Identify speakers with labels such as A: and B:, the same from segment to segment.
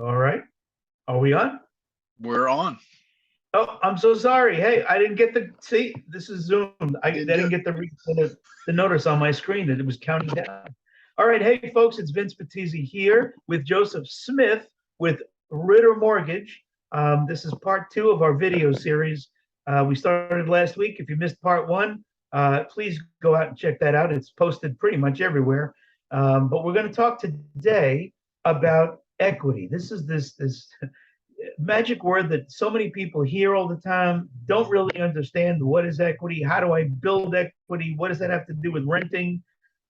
A: All right. Are we on?
B: We're on.
A: Oh, I'm so sorry. Hey, I didn't get the see. This is Zoom. I
B: Didn't do
A: didn't
B: it.
A: get the notice on my screen that it was counting down. All right, hey folks, it's Vince Fattizzi here with Joseph Smith with Ritter Mortgage. This is part two of our video series. We started last week. If you missed part one, please go out and check that out. It's posted pretty much everywhere. But we're going to talk today about equity. This is this magic word that so many people hear all the time, don't really understand what is equity, how do I build equity, what does that have to do with renting.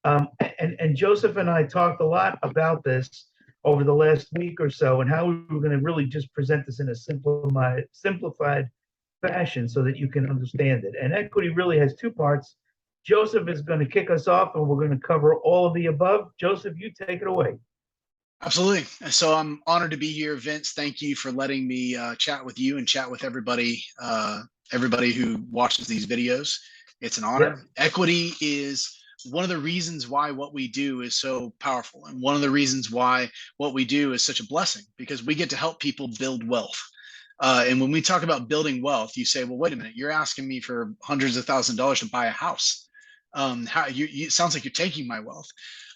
A: And Joseph and I talked a lot about this over the last week or so, and how we were going to really just present this in a simplified fashion so that you can understand it. And equity really has two parts. Joseph is going to kick us off, and we're going to cover all of the above. Joseph, you take it away.
B: Absolutely. So I'm honored to be here, Vince. Thank you for letting me chat with you and chat with everybody who watches these videos. It's an
A: Yep.
B: honor. Equity is one of the reasons why what we do is so powerful, and one of the reasons why what we do is such a blessing, because we get to help people build wealth. And when we talk about building wealth, you say, well, wait a minute, you're asking me for hundreds of thousands of dollars to buy a house. It sounds like you're taking my wealth.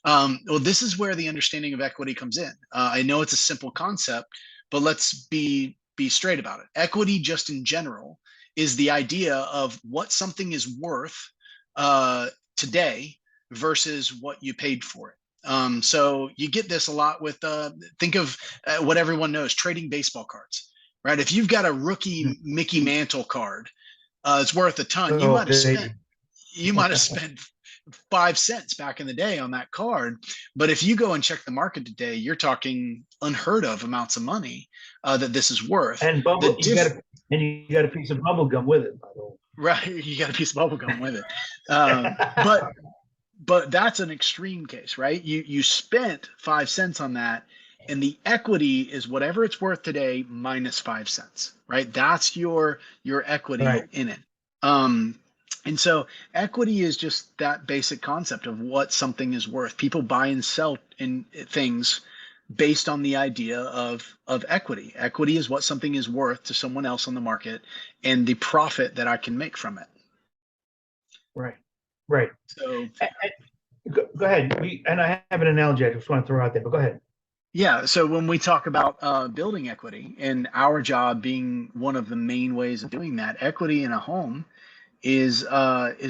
B: Well, this is where the understanding of equity comes in. I know it's a simple concept, but let's be straight about it. Equity, just in general, is the idea of what something is worth today versus what you paid for it. So you get this a lot with think of what everyone knows: trading baseball cards, right? If you've got a rookie Mickey Mantle card, it's worth a ton.
A: Oh, baby.
B: You might have spent 5 cents back in the day on that card. But if you go and check the market today, you're talking unheard of amounts of money that this is worth.
A: And you got a piece of bubble gum with it, by the way.
B: Right, you got a piece of bubble gum with it. But that's an extreme case, right? You spent 5 cents on that, and the equity is whatever it's worth today minus 5 cents, right? That's your equity
A: Right.
B: in it. And so equity is just that basic concept of what something is worth. People buy and sell in things based on the idea of equity. Equity is what something is worth to someone else on the market, and the profit that I can make from it.
A: Right. Right.
B: So
A: Go ahead. And I have an analogy I just want to throw out there, but go ahead.
B: yeah, so when we talk about building equity, and our job being one of the main ways of doing that, equity in a home is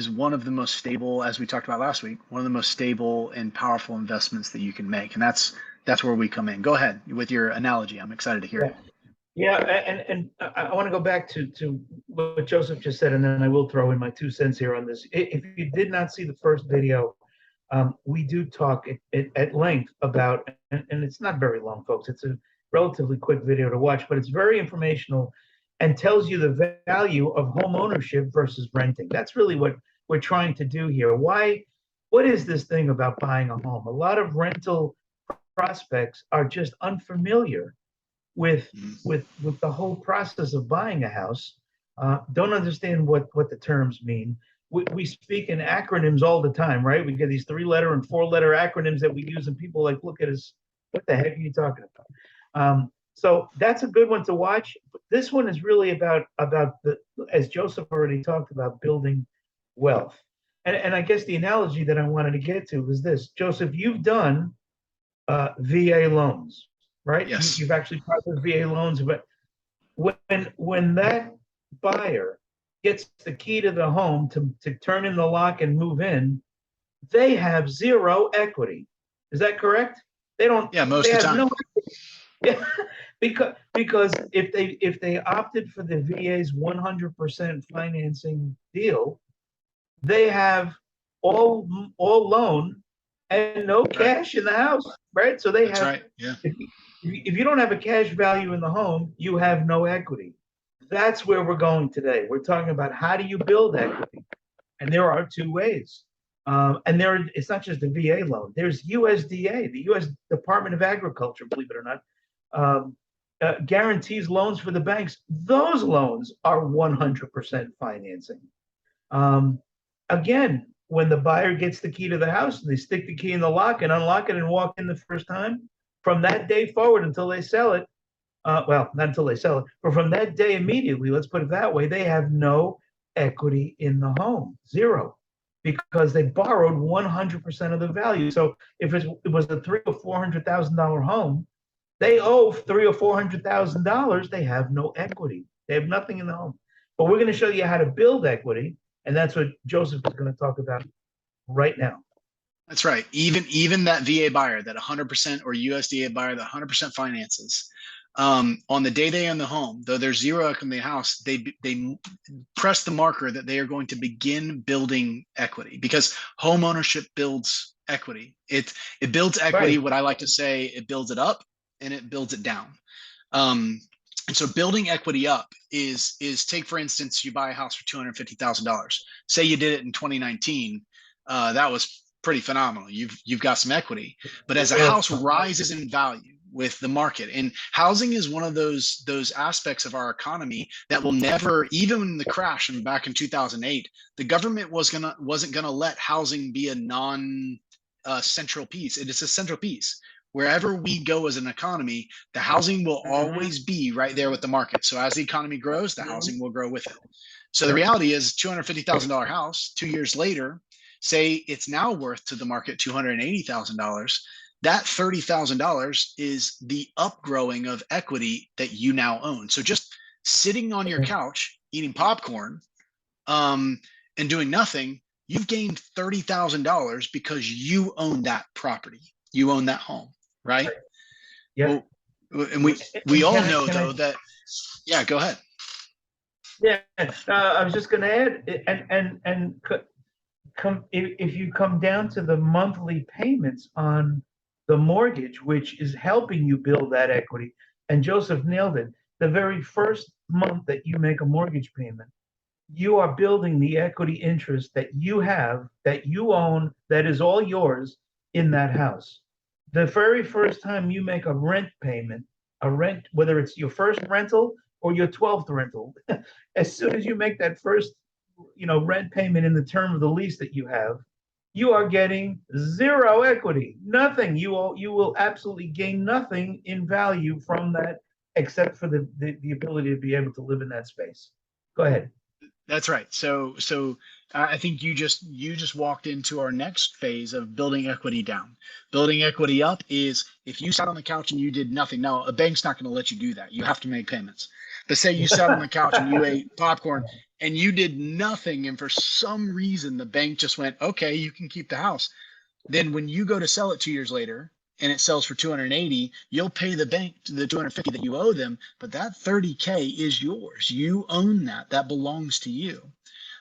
B: one of the most stable, as we talked about last week, one of the most stable and powerful investments that you can make. And that's where we come in. Go ahead with your analogy. I'm excited to hear
A: Yeah.
B: it.
A: Yeah, and I want to go back to what Joseph just said, and then I will throw in my 2 cents here on this. If you did not see the first video, we do talk at length about, and it's not very long, folks. It's a relatively quick video to watch, but it's very informational and tells you the value of home ownership versus renting. That's really what we're trying to do here. What is this thing about buying a home? A lot of rental prospects are just unfamiliar with the whole process of buying a house, don't understand what the terms mean. We speak in acronyms all the time, right? We get these 3-letter and 4-letter acronyms that we use, and people like look at us, what the heck are you talking about? So that's a good one to watch. But this one is really about the, as Joseph already talked about, building wealth. And I guess the analogy that I wanted to get to was this. Joseph, you've done VA loans, right?
B: Yes.
A: You've actually processed VA loans, but when that buyer gets the key to the home to turn in the lock and move in, they have zero equity. Is that correct? They don't.
B: Yeah, most
A: They
B: of the
A: have
B: time.
A: no equity. because if they opted for the VA's 100% financing deal, they have all loan and no cash in the house, right? So they
B: That's
A: have,
B: right. Yeah.
A: if you don't have a cash value in the home, you have no equity. That's where we're going today. We're talking about how do you build equity, and there are two ways. It's not just a VA loan. There's USDA, the U.S. Department of Agriculture, believe it or not, guarantees loans for the banks. Those loans are 100% financing. Again, when the buyer gets the key to the house and they stick the key in the lock and unlock it and walk in the first time, from that day forward until they sell it, well, not until they sell it, but from that day immediately, let's put it that way, they have no equity in the home, zero, because they borrowed 100% of the value. So if it was a three or $400,000 home, they owe three or $400,000. They have no equity. They have nothing in the home. But we're going to show you how to build equity, and that's what Joseph is going to talk about right now.
B: That's right. Even that VA buyer, that 100% or USDA buyer, that 100% finances, on the day they own the home, though there's zero equity in the house, they press the marker that they are going to begin building equity, because home ownership builds equity. It builds equity.
A: Right.
B: What I like to say, it builds it up and it builds it down. And so building equity up is take, for instance, you buy a house for $250,000. Say you did it in 2019. That was pretty phenomenal. You've got some equity. But as a house rises in value with the market, and housing is one of those aspects of our economy that will never, even in the crash and back in 2008, the government wasn't gonna let housing be a non central piece. It is a central piece. Wherever we go as an economy, the housing will always be right there with the market. So as the economy grows, the housing will grow with it. So the reality is, $250,000 house 2 years later, say it's now worth to the market $280,000. That $30,000 is the upgrowing of equity that you now own. So just sitting on your couch eating popcorn, and doing nothing, you've gained $30,000 because you own that property. You own that home, right?
A: Yeah.
B: Well, and we all know though that. Yeah, go ahead.
A: Yeah, I was just going to add, and if you come down to the monthly payments on the mortgage, which is helping you build that equity, and Joseph nailed it, the very first month that you make a mortgage payment, you are building the equity interest that you have, that you own, that is all yours in that house. The very first time you make a rent payment, whether it's your first rental or your 12th rental, as soon as you make that first, rent payment in the term of the lease that you have, you are getting zero equity, nothing. You will absolutely gain nothing in value from that, except for the ability to be able to live in that space. Go ahead.
B: That's right. So I think you just walked into our next phase of building equity down. Building equity up is if you sat on the couch and you did nothing. Now, a bank's not going to let you do that. You have to make payments. But say you sat on the couch and you ate popcorn and you did nothing, and for some reason the bank just went, okay, you can keep the house. Then when you go to sell it 2 years later and it sells for 280, you'll pay the bank the 250 that you owe them, but that 30K is yours. You own that. That belongs to you.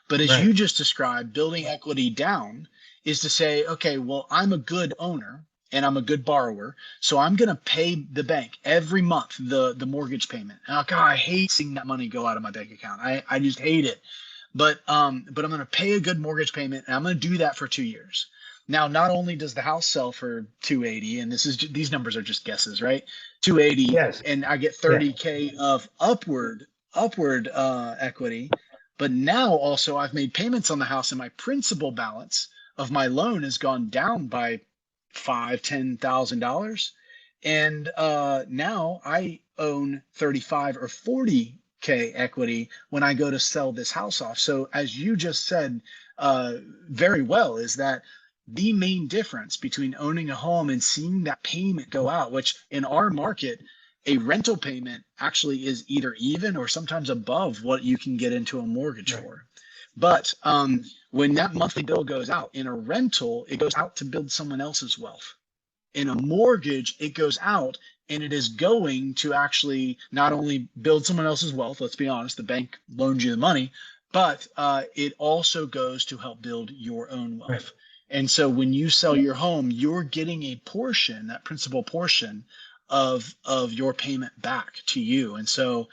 B: But as you just described, building equity down is to say, okay, well, I'm a good owner and I'm a good borrower, so I'm going to pay the bank every month the mortgage payment. Oh, God, I hate seeing that money go out of my bank account. I just hate it. But I'm going to pay a good mortgage payment, and I'm going to do that for 2 years. Now, not only does the house sell for 280, and these numbers are just guesses, right? 280,
A: Yes.
B: and I get 30K of upward equity. But now also I've made payments on the house, and my principal balance of my loan has gone down by $10,000, and now I own 35 or 40K equity when I go to sell this house off. So as you just said very well, is that the main difference between owning a home and seeing that payment go out, which in our market, a rental payment actually is either even or sometimes above what you can get into a mortgage for. But when that monthly bill goes out in a rental, it goes out to build someone else's wealth. In a mortgage, it goes out and it is going to actually not only build someone else's wealth, let's be honest, the bank loans you the money, but it also goes to help build your own wealth. Right. And so when you sell your home, you're getting a portion, that principal portion of your payment back to you. And so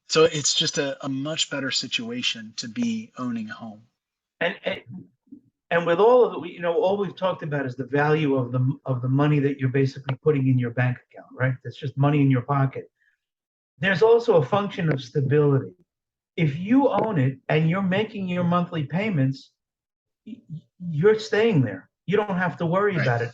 B: so it's just a much better situation to be owning a home.
A: And with all of it, all we've talked about is the value of the money that you're basically putting in your bank account, right? That's just money in your pocket. There's also a function of stability. If you own it and you're making your monthly payments, you're staying there. You don't have to worry about it.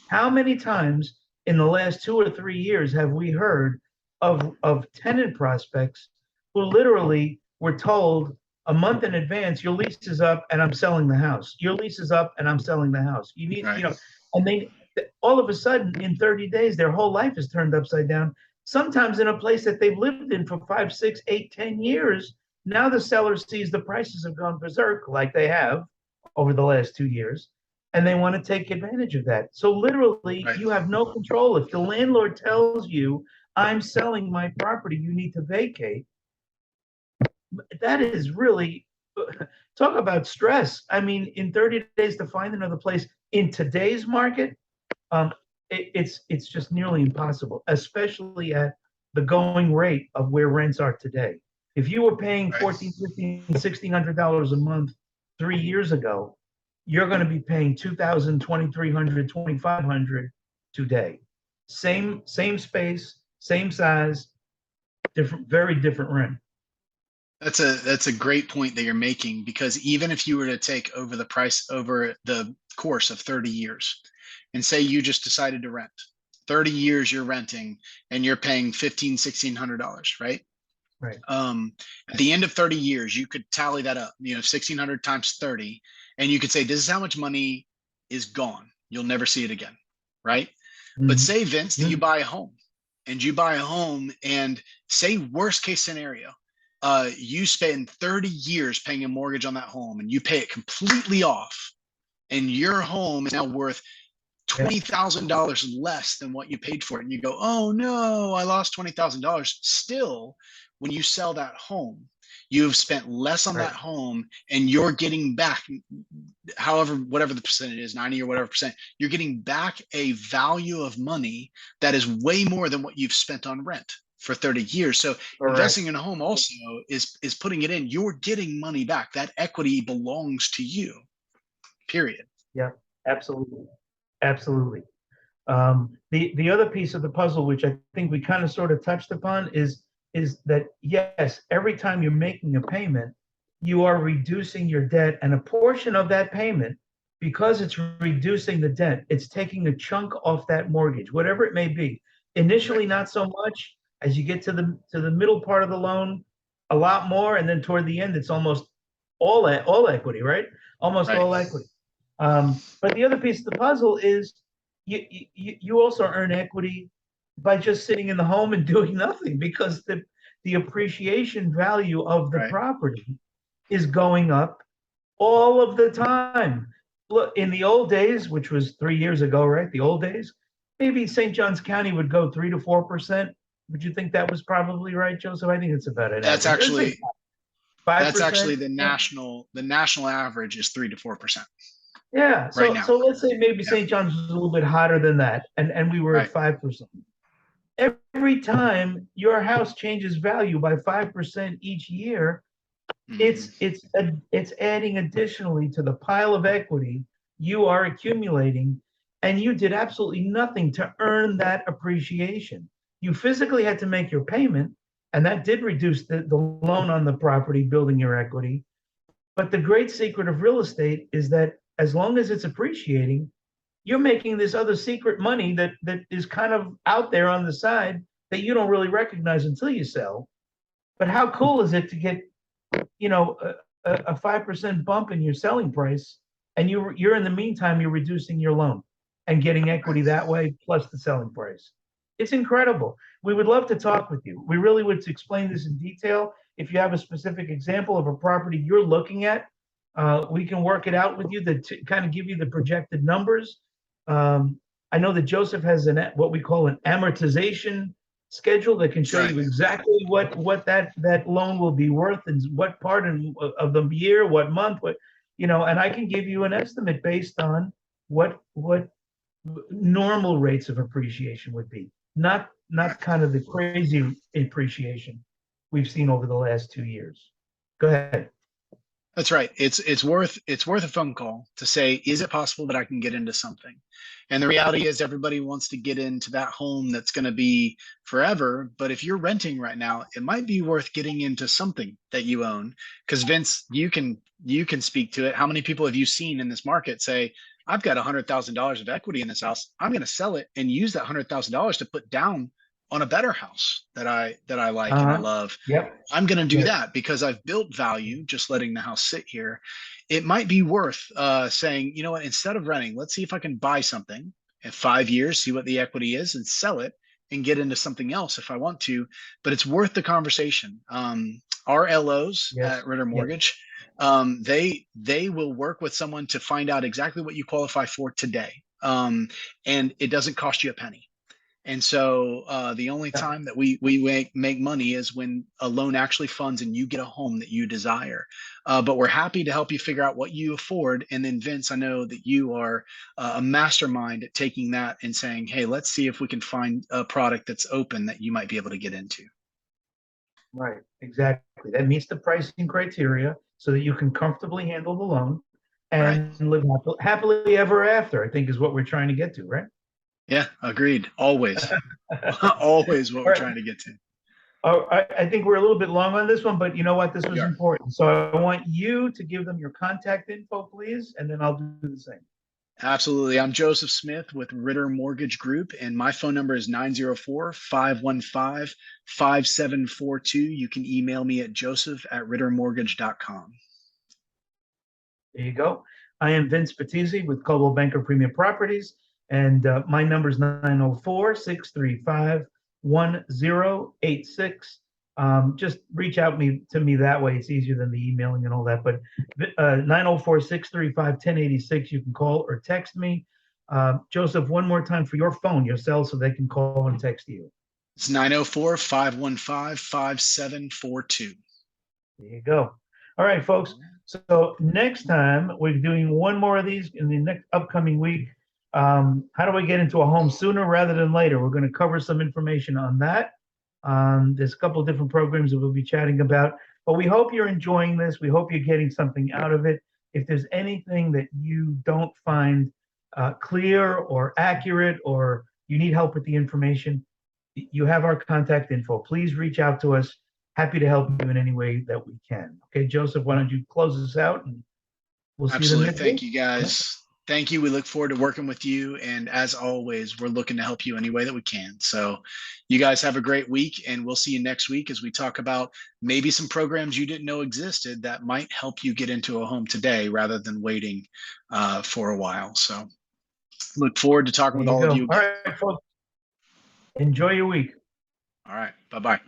A: How many times in the last 2 or 3 years have we heard of tenant prospects who literally were told a month in advance, your lease is up and I'm selling the house. Your lease is up and I'm selling the house. You need,
B: Right.
A: and they all of a sudden in 30 days, their whole life is turned upside down. Sometimes in a place that they've lived in for 5, 6, 8, 10 years. Now the seller sees the prices have gone berserk like they have over the last 2 years, and they want to take advantage of that. So literally,
B: Right.
A: you have no control. If the landlord tells you, I'm selling my property, you need to vacate, that is really, talk about stress. I mean, in 30 days to find another place in today's market, it's just nearly impossible, especially at the going rate of where rents are today. If you were paying
B: Right.
A: 14, 15, $1,600 a month 3 years ago, you're going to be paying 2,000, 2,300, 2,500 today. Same space, same size, different, very different rent.
B: That's a great point that you're making, because even if you were to take over the price over the course of 30 years and say you just decided to rent 30 years, you're renting and you're paying $1,600, right?
A: Right.
B: At the end of 30 years, you could tally that up, 1,600 times 30, and you could say, this is how much money is gone. You'll never see it again. Right. But say, Vince, that you buy a home and say worst case scenario, you spend 30 years paying a mortgage on that home and you pay it completely off, and your home is now worth $20,000 less than what you paid for it. And you go, oh no, I lost $20,000. Still, when you sell that home, you've spent less on that home and you're getting back, however, whatever the percentage is, 90 or whatever percent, you're getting back a value of money that is way more than what you've spent on rent for 30 years. So investing in a home also is putting it in. You're getting money back. That equity belongs to you, period.
A: Yeah, absolutely. Absolutely. The other piece of the puzzle, which I think we kind of sort of touched upon, is that yes, every time you're making a payment, you are reducing your debt, and a portion of that payment, because it's reducing the debt, it's taking a chunk off that mortgage, whatever it may be. Initially, not so much. As you get to the middle part of the loan, a lot more, and then toward the end, it's almost all equity, right? Almost all equity. But the other piece of the puzzle is you also earn equity by just sitting in the home and doing nothing, because the appreciation value of the property is going up all of the time. Look, in the old days, which was 3 years ago, right? The old days, maybe St. Johns County would go 3 to 4%. Would you think that was probably right, Joseph? I think it's about an
B: That's
A: average.
B: actually
A: 5%.
B: that's actually the national average is 3 to 4%.
A: Yeah. So
B: Right now.
A: so let's say maybe St. John's was a little bit hotter than that, and we were at 5%. Every time your house changes value by 5% each year, it's adding additionally to the pile of equity you are accumulating, and you did absolutely nothing to earn that appreciation. You physically had to make your payment, and that did reduce the loan on the property, building your equity. But the great secret of real estate is that as long as it's appreciating, you're making this other secret money that is kind of out there on the side that you don't really recognize until you sell. But how cool is it to get, a 5% bump in your selling price, and you're in the meantime you're reducing your loan and getting equity that way plus the selling price. It's incredible. We would love to talk with you. We really would explain this in detail. If you have a specific example of a property you're looking at, we can work it out with you to kind of give you the projected numbers. I know that Joseph has what we call an amortization schedule that can show you exactly what that loan will be worth and what part of the year, what month, and I can give you an estimate based on what normal rates of appreciation would be, not kind of the crazy appreciation we've seen over the last 2 years. Go ahead.
B: That's right. It's worth a phone call to say, is it possible that I can get into something? And the reality is everybody wants to get into that home that's going to be forever. But if you're renting right now, it might be worth getting into something that you own. Because Vince, you can speak to it. How many people have you seen in this market say, I've got $100,000 of equity in this house. I'm going to sell it and use that $100,000 to put down on a better house that I like and I love,
A: Yep.
B: I'm going to do
A: Yes.
B: that because I've built value just letting the house sit here. It might be worth saying, you know what, instead of renting, let's see if I can buy something in 5 years, see what the equity is, and sell it and get into something else if I want to. But it's worth the conversation. Our LOs
A: Yes.
B: at Ritter
A: Yes.
B: Mortgage, they will work with someone to find out exactly what you qualify for today, and it doesn't cost you a penny. And so the only
A: Yep.
B: time that we make money is when a loan actually funds and you get a home that you desire. But we're happy to help you figure out what you afford. And then Vince, I know that you are a mastermind at taking that and saying, hey, let's see if we can find a product that's open that you might be able to get into.
A: Right. Exactly. That meets the pricing criteria so that you can comfortably handle the loan
B: Right.
A: and live happily ever after, I think is what we're trying to get to, right?
B: Yeah, agreed. Always. Always what
A: All
B: we're
A: right.
B: trying to get to.
A: Oh, I think we're a little bit long on this one, but you know what? This
B: We
A: was
B: are.
A: important. So I want you to give them your contact info, please, and then I'll do the same.
B: Absolutely. I'm Joseph Smith with Ritter Mortgage Group, and my phone number is 904-515-5742. You can email me at joseph@rittermortgage.com.
A: There you go. I am Vince Fattizzi with Coldwell Banker Premium Properties, and my number is 904-635-1086. Just reach out to me that way. It's easier than the emailing and all that. But 904-635-1086, you can call or text me. Joseph, one more time for your phone, your cell, so they can call and text you.
B: It's 904-515-5742.
A: There you go. All right, folks. So next time we're doing one more of these in the next upcoming week. How do I get into a home sooner rather than later? We're going to cover some information on that. There's a couple of different programs that we'll be chatting about, but we hope you're enjoying this. We hope you're getting something out of it. If there's anything that you don't find clear or accurate, or you need help with the information, you have our contact info. Please reach out to us. Happy to help you in any way that we can. Okay, Joseph, why don't you close us out, and we'll see you the
B: Absolutely.
A: next week.
B: Thank you, guys. Thank you. We look forward to working with you. And as always, we're looking to help you any way that we can. So you guys have a great week, and we'll see you next week as we talk about maybe some programs you didn't know existed that might help you get into a home today rather than waiting for a while. So look forward to talking
A: There
B: with
A: you
B: all of
A: go.
B: you
A: All
B: again.
A: right, folks. Enjoy your week.
B: All right. Bye-bye.